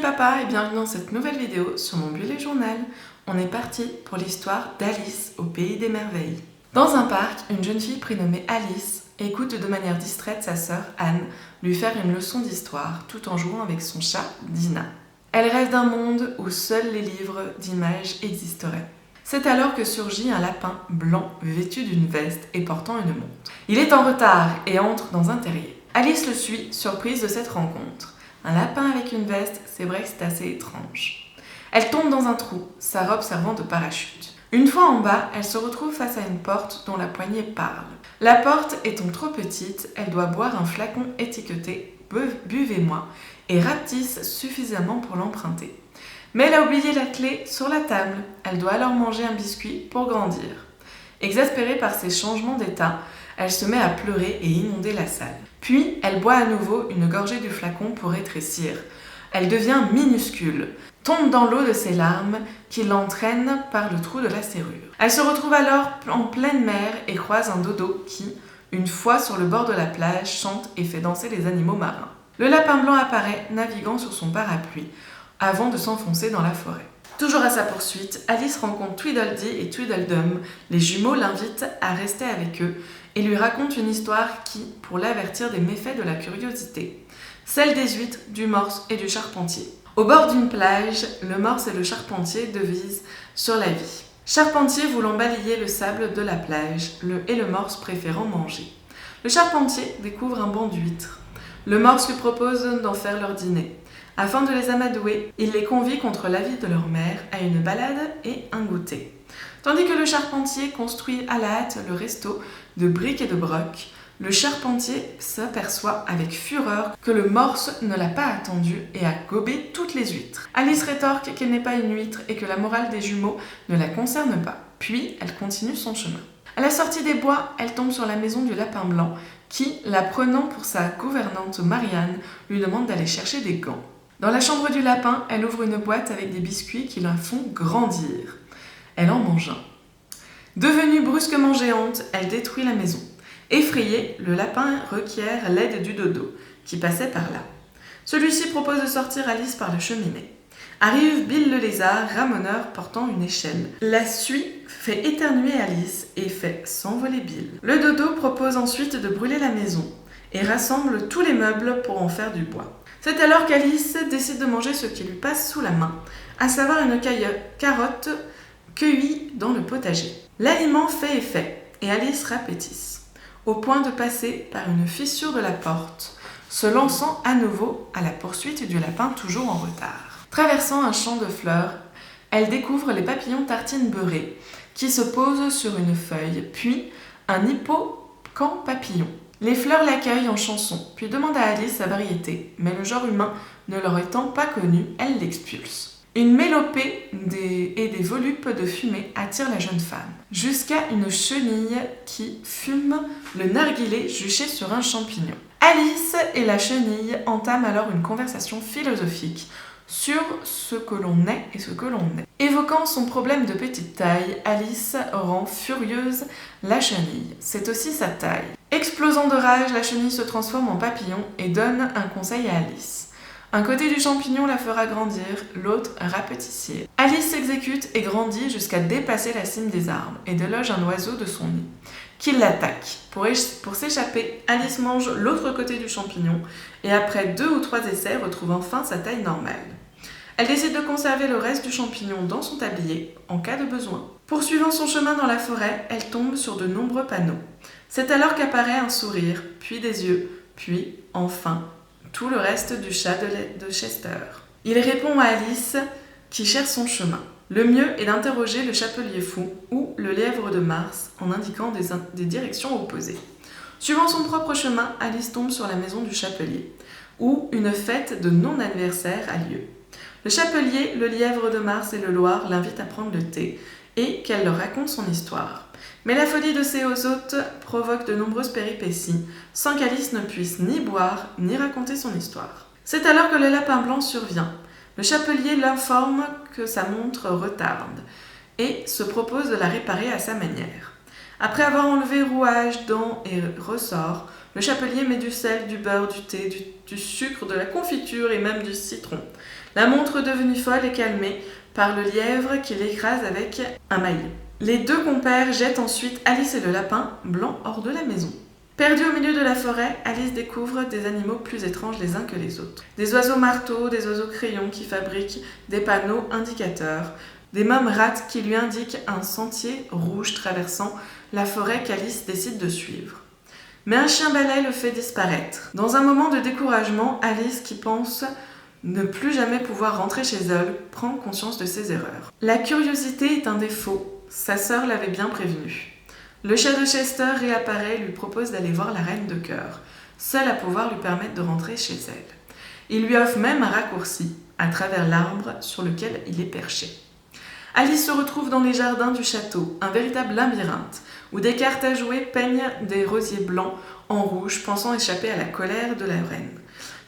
papa et bienvenue dans cette nouvelle vidéo sur mon bullet journal. On est parti pour l'histoire d'Alice au pays des merveilles. Dans un parc, une jeune fille prénommée Alice écoute de manière distraite sa sœur Anne lui faire une leçon d'histoire tout en jouant avec son chat Dina. Elle rêve d'un monde où seuls les livres d'images existeraient. C'est alors que surgit un lapin blanc vêtu d'une veste et portant une montre. Il est en retard et entre dans un terrier. Alice le suit, surprise de cette rencontre. Un lapin avec une veste, c'est vrai que c'est assez étrange. Elle tombe dans un trou, sa robe servant de parachute. Une fois en bas, elle se retrouve face à une porte dont la poignée parle. La porte étant trop petite, elle doit boire un flacon étiqueté « Buvez-moi » et rapetisse suffisamment pour l'emprunter. Mais elle a oublié la clé sur la table. Elle doit alors manger un biscuit pour grandir. Exaspérée par ces changements d'état, elle se met à pleurer et inonder la salle. Puis, elle boit à nouveau une gorgée du flacon pour rétrécir. Elle devient minuscule, tombe dans l'eau de ses larmes qui l'entraînent par le trou de la serrure. Elle se retrouve alors en pleine mer et croise un dodo qui, une fois sur le bord de la plage, chante et fait danser les animaux marins. Le lapin blanc apparaît, naviguant sur son parapluie, avant de s'enfoncer dans la forêt. Toujours à sa poursuite, Alice rencontre Tweedledee et Tweedledum. Les jumeaux l'invitent à rester avec eux et lui racontent une histoire qui, pour l'avertir des méfaits de la curiosité, celle des huîtres, du morse et du charpentier. Au bord d'une plage, le morse et le charpentier devisent sur la vie. Charpentier voulant balayer le sable de la plage, et le morse préférant manger. Le charpentier découvre un banc d'huîtres. Le morse lui propose d'en faire leur dîner. Afin de les amadouer, il les convie contre l'avis de leur mère à une balade et un goûter. Tandis que le charpentier construit à la hâte le resto de briques et de broc, le charpentier s'aperçoit avec fureur que le morse ne l'a pas attendu et a gobé toutes les huîtres. Alice rétorque qu'elle n'est pas une huître et que la morale des jumeaux ne la concerne pas. Puis, elle continue son chemin. À la sortie des bois, elle tombe sur la maison du lapin blanc qui, la prenant pour sa gouvernante Marianne, lui demande d'aller chercher des gants. Dans la chambre du lapin, elle ouvre une boîte avec des biscuits qui la font grandir. Elle en mange un. Devenue brusquement géante, elle détruit la maison. Effrayé, le lapin requiert l'aide du dodo, qui passait par là. Celui-ci propose de sortir Alice par la cheminée. Arrive Bill le lézard, ramoneur portant une échelle. La suie fait éternuer Alice et fait s'envoler Bill. Le dodo propose ensuite de brûler la maison et rassemble tous les meubles pour en faire du bois. C'est alors qu'Alice décide de manger ce qui lui passe sous la main, à savoir une carotte cueillie dans le potager. L'aliment fait effet et Alice rapetisse, au point de passer par une fissure de la porte, se lançant à nouveau à la poursuite du lapin toujours en retard. Traversant un champ de fleurs, elle découvre les papillons tartines beurrées qui se posent sur une feuille, puis un hippocampe papillon. Les fleurs l'accueillent en chanson, puis demandent à Alice sa variété, mais le genre humain ne leur étant pas connu, elle l'expulse. Une mélopée et des volupes de fumée attirent la jeune femme, jusqu'à une chenille qui fume le narguilé juché sur un champignon. Alice et la chenille entament alors une conversation philosophique sur ce que l'on est et ce que l'on est. Évoquant son problème de petite taille, Alice rend furieuse la chenille. C'est aussi sa taille. Explosant de rage, la chenille se transforme en papillon et donne un conseil à Alice. Un côté du champignon la fera grandir, l'autre rapetissir. Alice s'exécute et grandit jusqu'à dépasser la cime des arbres et déloge un oiseau de son nid, qui l'attaque. Pour s'échapper, Alice mange l'autre côté du champignon et après 2 ou 3 essais retrouve enfin sa taille normale. Elle décide de conserver le reste du champignon dans son tablier, en cas de besoin. Poursuivant son chemin dans la forêt, elle tombe sur de nombreux panneaux. C'est alors qu'apparaît un sourire, puis des yeux, puis, enfin, tout le reste du chat de Chester. Il répond à Alice, qui cherche son chemin. Le mieux est d'interroger le chapelier fou ou le lièvre de Mars en indiquant des directions opposées. Suivant son propre chemin, Alice tombe sur la maison du chapelier, où une fête de non-anniversaire a lieu. Le chapelier, le lièvre de Mars et le Loir l'invitent à prendre le thé et qu'elle leur raconte son histoire. Mais la folie de ces hôtes provoque de nombreuses péripéties, sans qu'Alice ne puisse ni boire ni raconter son histoire. C'est alors que le lapin blanc survient. Le chapelier l'informe que sa montre retarde et se propose de la réparer à sa manière. Après avoir enlevé rouages, dents et ressorts, Le chapelier met du sel, du beurre, du thé, du sucre, de la confiture et même du citron. La montre devenue folle est calmée par le lièvre qui l'écrase avec un maillet. Les deux compères jettent ensuite Alice et le lapin blanc hors de la maison. Perdue au milieu de la forêt, Alice découvre des animaux plus étranges les uns que les autres. Des oiseaux marteaux, des oiseaux crayons qui fabriquent des panneaux indicateurs, des mômes rats qui lui indiquent un sentier rouge traversant la forêt qu'Alice décide de suivre. Mais un chien balai le fait disparaître. Dans un moment de découragement, Alice, qui pense ne plus jamais pouvoir rentrer chez elle, prend conscience de ses erreurs. La curiosité est un défaut, sa sœur l'avait bien prévenue. Le chat de Chester réapparaît et lui propose d'aller voir la reine de cœur, seule à pouvoir lui permettre de rentrer chez elle. Il lui offre même un raccourci à travers l'arbre sur lequel il est perché. Alice se retrouve dans les jardins du château, un véritable labyrinthe, où des cartes à jouer peignent des rosiers blancs en rouge, pensant échapper à la colère de la reine,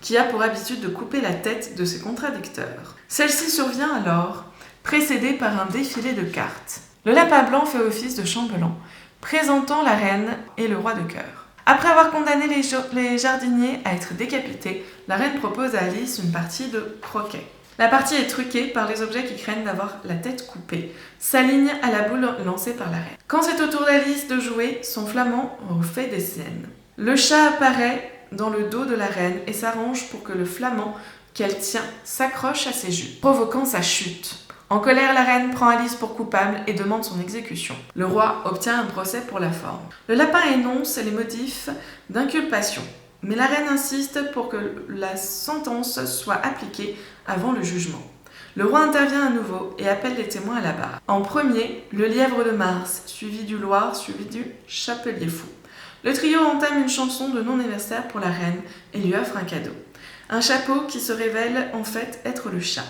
qui a pour habitude de couper la tête de ses contradicteurs. Celle-ci survient alors, précédée par un défilé de cartes. Le lapin blanc fait office de chambellan, présentant la reine et le roi de cœur. Après avoir condamné les jardiniers à être décapités, la reine propose à Alice une partie de croquet. La partie est truquée par les objets qui craignent d'avoir la tête coupée, s'alignent à la boule lancée par la reine. Quand c'est au tour d'Alice de jouer, son flamant fait des siennes. Le chat apparaît dans le dos de la reine et s'arrange pour que le flamant qu'elle tient s'accroche à ses jupes, provoquant sa chute. En colère, la reine prend Alice pour coupable et demande son exécution. Le roi obtient un procès pour la forme. Le lapin énonce les motifs d'inculpation, mais la reine insiste pour que la sentence soit appliquée avant le jugement. Le roi intervient à nouveau et appelle les témoins à la barre. En premier, le lièvre de Mars, suivi du Loir, suivi du chapelier fou. Le trio entame une chanson de non-anniversaire pour la reine et lui offre un cadeau. Un chapeau qui se révèle en fait être le chat.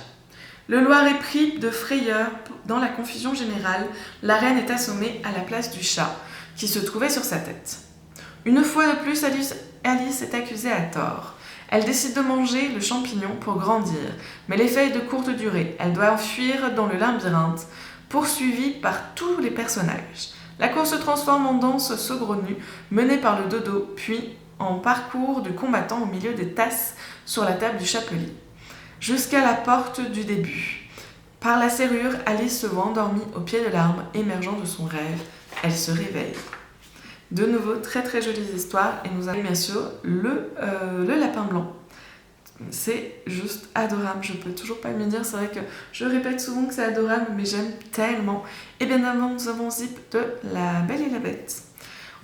Le Loir est pris de frayeur. Dans la confusion générale, la reine est assommée à la place du chat, qui se trouvait sur sa tête. Une fois de plus, Alice est accusée à tort. Elle décide de manger le champignon pour grandir, mais l'effet est de courte durée. Elle doit fuir dans le labyrinthe, poursuivie par tous les personnages. La course se transforme en danse saugrenue, menée par le dodo, puis en parcours du combattant au milieu des tasses sur la table du chapelier, jusqu'à la porte du début. Par la serrure, Alice se voit endormie au pied de l'arbre, émergeant de son rêve. Elle se réveille. De nouveau, très très jolies histoires. Et nous avons bien sûr le lapin blanc. C'est juste adorable. Je peux toujours pas me dire. C'est vrai que je répète souvent que c'est adorable, mais j'aime tellement. Et bien avant, nous avons Zip de La Belle et la Bête.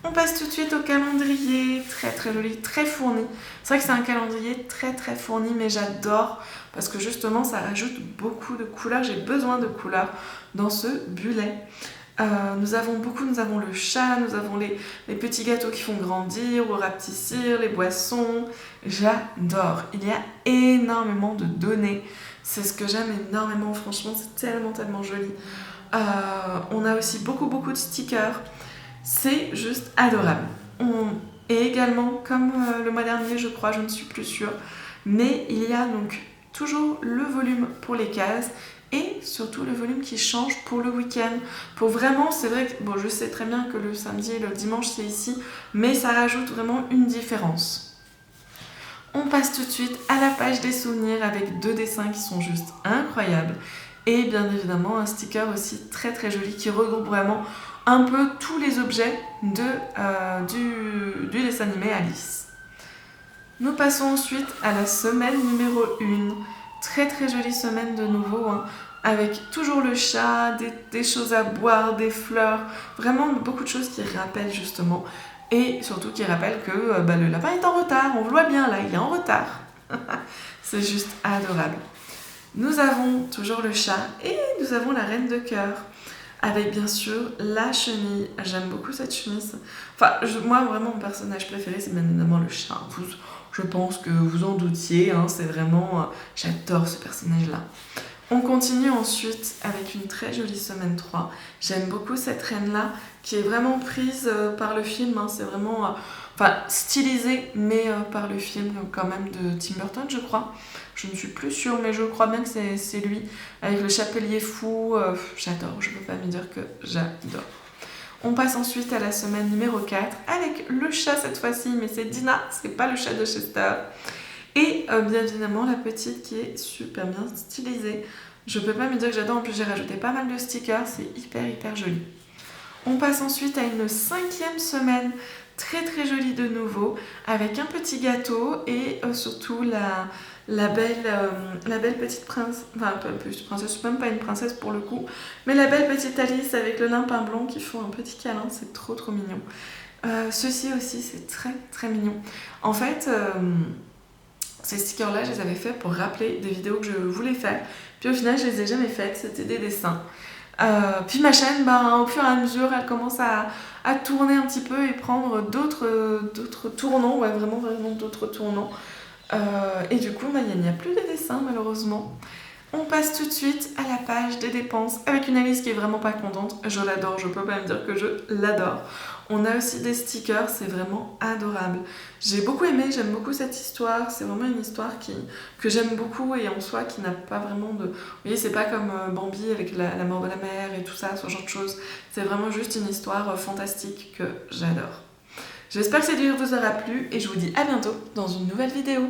On passe tout de suite au calendrier, très très joli, très fourni. C'est vrai que c'est un calendrier très très fourni, mais j'adore parce que justement ça rajoute beaucoup de couleurs. J'ai besoin de couleurs dans ce bullet. Nous avons le chat, nous avons les petits gâteaux qui font grandir ou rapetissir, les boissons. J'adore. Il y a énormément de données. C'est ce que j'aime énormément, franchement, c'est tellement tellement joli. On a aussi beaucoup de stickers. C'est juste adorable. Et également, comme le mois dernier, je crois, je ne suis plus sûre, mais il y a donc toujours le volume pour les cases et surtout le volume qui change pour le week-end. Pour vraiment, c'est vrai que bon, je sais très bien que le samedi et le dimanche c'est ici, mais ça rajoute vraiment une différence. On passe tout de suite à la page des souvenirs avec 2 dessins qui sont juste incroyables et bien évidemment un sticker aussi très très joli qui regroupe vraiment un peu tous les objets du dessin animé Alice. Nous passons ensuite à la semaine numéro 1. Très très jolie semaine de nouveau, hein, avec toujours le chat, des choses à boire, des fleurs, vraiment beaucoup de choses qui rappellent justement, et surtout qui rappellent que le lapin est en retard, on le voit bien là, il est en retard. C'est juste adorable. Nous avons toujours le chat et nous avons la reine de cœur. Avec bien sûr la chenille, j'aime beaucoup cette chenille. Enfin, moi vraiment mon personnage préféré c'est bien évidemment le chat. Je pense que vous en doutiez, hein, c'est vraiment... j'adore ce personnage-là. On continue ensuite avec une très jolie semaine 3. J'aime beaucoup cette reine-là qui est vraiment prise par le film. Hein, c'est vraiment stylisé, mais par le film quand même de Tim Burton, je crois. Je ne suis plus sûre, mais je crois bien que c'est lui. Avec le chapelier fou, j'adore. Je ne peux pas me dire que j'adore. On passe ensuite à la semaine numéro 4 avec le chat cette fois-ci, mais c'est Dina, c'est pas le chat de Chester. Et bien évidemment la petite qui est super bien stylisée. Je peux pas me dire que j'adore, en plus j'ai rajouté pas mal de stickers, c'est hyper joli. On passe ensuite à une 5e semaine très jolie de nouveau, avec un petit gâteau et surtout la belle petite princesse, enfin pas une petite princesse, même pas une princesse pour le coup, mais la belle petite Alice avec le limpin blanc qui font un petit câlin, c'est trop mignon. Ceci aussi c'est très mignon. En fait, ces stickers là je les avais faits pour rappeler des vidéos que je voulais faire, puis au final je les ai jamais faites, c'était des dessins. Puis ma chaîne, au fur et à mesure, elle commence à tourner un petit peu et prendre d'autres tournants, ouais, vraiment d'autres tournants. Et du coup, il n'y a plus de dessins malheureusement. On passe tout de suite à la page des dépenses avec une Alice qui est vraiment pas contente. Je l'adore, je peux pas me dire que je l'adore. On a aussi des stickers, c'est vraiment adorable. J'ai beaucoup aimé, j'aime beaucoup cette histoire. C'est vraiment une histoire que j'aime beaucoup et en soi qui n'a pas vraiment de... Vous voyez, c'est pas comme Bambi avec la mort de la mère et tout ça, ce genre de choses. C'est vraiment juste une histoire fantastique que j'adore. J'espère que cette vidéo vous aura plu et je vous dis à bientôt dans une nouvelle vidéo.